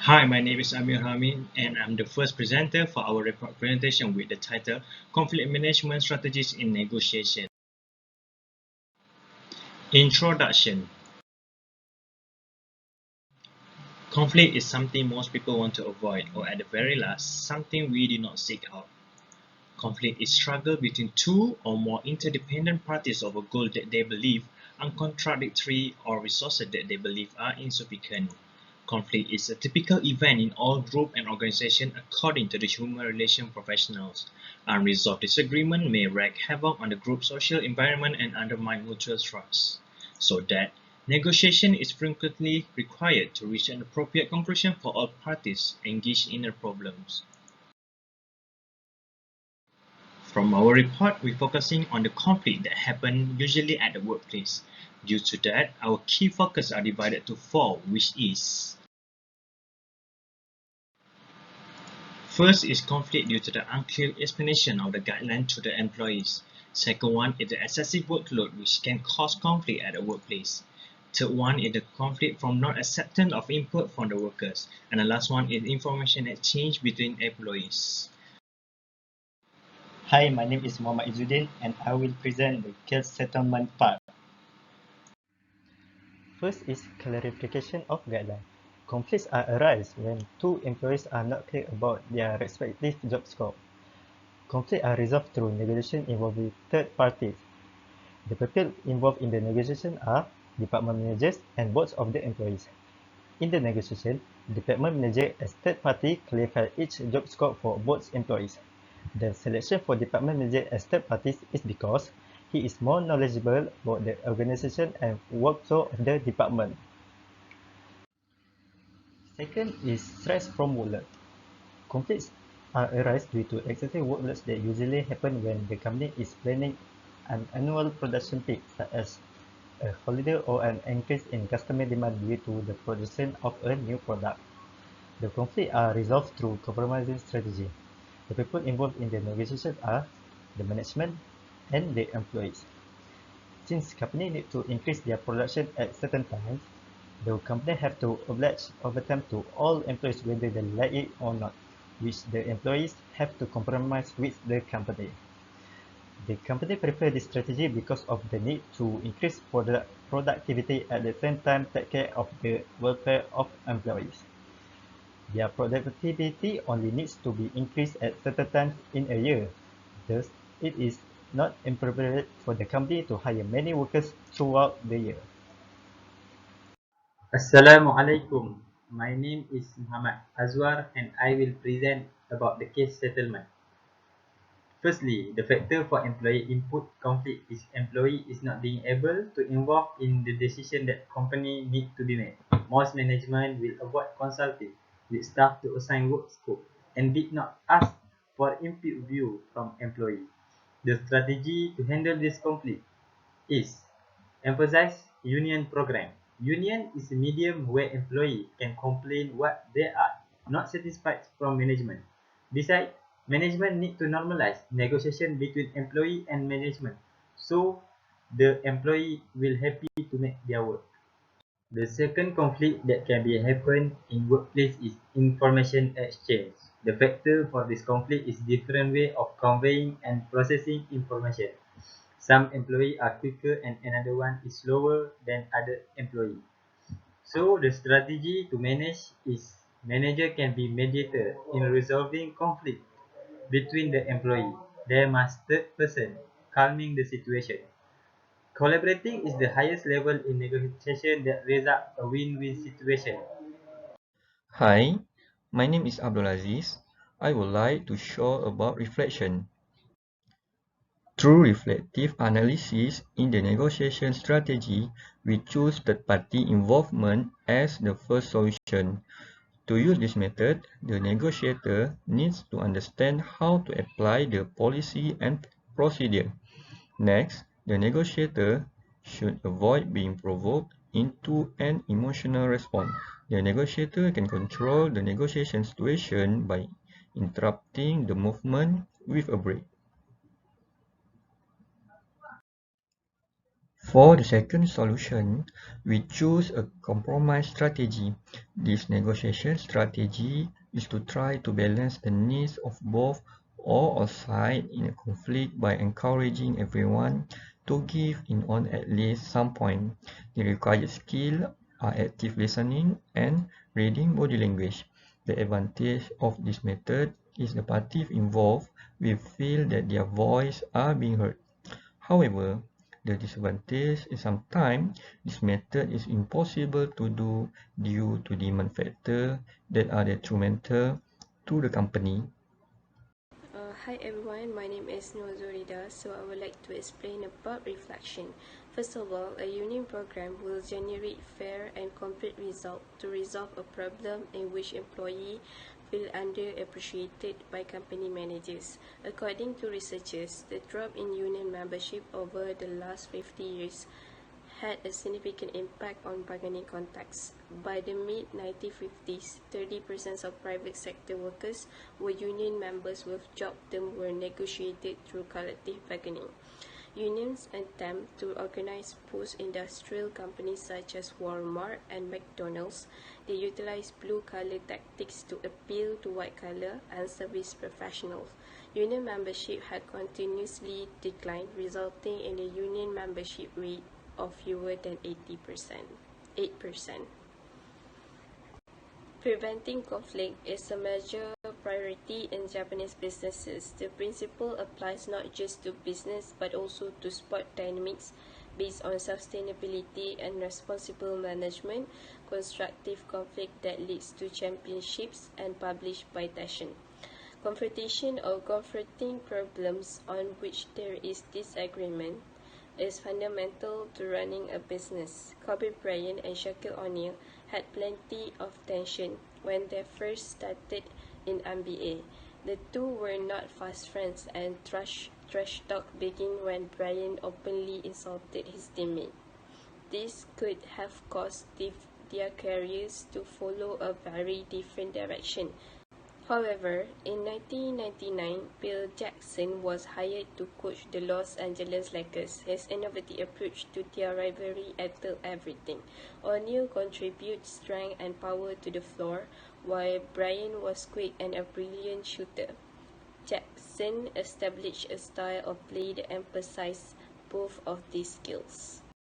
Hi, my name is Amir Hamid, and I'm the first presenter for our report presentation with the title Conflict Management Strategies in Negotiation. Introduction. Conflict is something most people want to avoid, or at the very last, something we did not seek out. Conflict is struggle between two or more interdependent parties over goals that they believe are contradictory or resources that they believe are insufficient. Conflict is a typical event in all groups and organizations according to the human relations professionals. Unresolved disagreement may wreak havoc on the group's social environment and undermine mutual trust. So that negotiation is frequently required to reach an appropriate conclusion for all parties engaged in the problems. From our report, we're focusing on the conflict that happen usually at the workplace. Due to that, our key focus are divided to four, which is: first is conflict due to the unclear explanation of the guideline to the employees. Second one is the excessive workload, which can cause conflict at the workplace. Third one is the conflict from non-acceptance of input from the workers. And the last one is information exchange between employees. Hi, my name is Muhammad Izzuddin and I will present the case settlement part. First is clarification of guideline. Conflicts are arise when two employees are not clear about their respective job scope. Conflicts are resolved through negotiation involving third parties. The people involved in the negotiation are department managers and boards of the employees. In the negotiation, department manager as third party clarify each job scope for both employees. The selection for department manager as third party is because he is more knowledgeable about the organization and workflow of the department. Second is stress from workload. Conflicts are arise due to excessive workloads that usually happen when the company is planning an annual production peak, such as a holiday or an increase in customer demand due to the production of a new product. The conflicts are resolved through compromising strategy. The people involved in the negotiations are the management and the employees. Since company need to increase their production at certain times, the company have to oblige overtime to all employees whether they like it or not, which the employees have to compromise with the company. The company prefer this strategy because of the need to increase productivity at the same time take care of the welfare of employees. Their productivity only needs to be increased at certain times in a year. Thus, it is not appropriate for the company to hire many workers throughout the year. Assalamualaikum. My name is Muhammad Azwar and I will present about the case settlement. Firstly, the factor for employee input conflict is employee is not being able to involve in the decision that company need to be made. Most management will avoid consulting with staff to assign work scope and did not ask for input view from employee. The strategy to handle this conflict is emphasize union program. Union is a medium where employees can complain what they are not satisfied from management. Besides, management need to normalize negotiation between employee and management so the employee will happy to make their work. The second conflict that can be happen in workplace is information exchange. The factor for this conflict is different way of conveying and processing information. Some employee are quicker and another one is slower than other employee. So the strategy to manage is manager can be mediator in resolving conflict between the employee. There must third person calming the situation. Collaborating is the highest level in negotiation that result a win-win situation. Hi, my name is Abdulaziz. I would like to show about reflection. Through reflective analysis in the negotiation strategy, we choose third-party involvement as the first solution. To use this method, the negotiator needs to understand how to apply the policy and procedure. Next, the negotiator should avoid being provoked into an emotional response. The negotiator can control the negotiation situation by interrupting the movement with a break. For the second solution, we choose a compromise strategy. This negotiation strategy is to try to balance the needs of both or all sides in a conflict by encouraging everyone to give in on at least some point. The required skills are active listening and reading body language. The advantage of this method is the parties involved will feel that their voices are being heard. However, the disadvantage is sometimes this method is impossible to do due to demand factors that are detrimental to the company. Hi everyone, my name is Nuzurida, so I would like to explain about reflection. First of all, a union program will generate fair and complete result to resolve a problem in which employee feel underappreciated by company managers. According to researchers, the drop in union membership over the last 50 years had a significant impact on bargaining contacts. By the mid-1950s, 30% of private sector workers were union members with job terms were negotiated through collective bargaining. Unions attempt to organize post-industrial companies such as Walmart and McDonald's. They utilize blue-collar tactics to appeal to white-collar and service professionals. Union membership had continuously declined, resulting in a union membership rate of fewer than 8%. Preventing conflict is a major priority in Japanese businesses. The principle applies not just to business but also to sport dynamics based on sustainability and responsible management, constructive conflict that leads to championships, and published by Taschen. Confrontation or confronting problems on which there is disagreement is fundamental to running a business. Kobe Bryant and Shaquille O'Neal had plenty of tension when they first started in NBA. The two were not fast friends, and trash talk began when Bryant openly insulted his teammate. This could have caused their careers to follow a very different direction. However, in 1999, Bill Jackson was hired to coach the Los Angeles Lakers. His innovative approach to their rivalry altered everything. O'Neal contributed strength and power to the floor, while Bryant was quick and a brilliant shooter. Jackson established a style of play that emphasized both of these skills.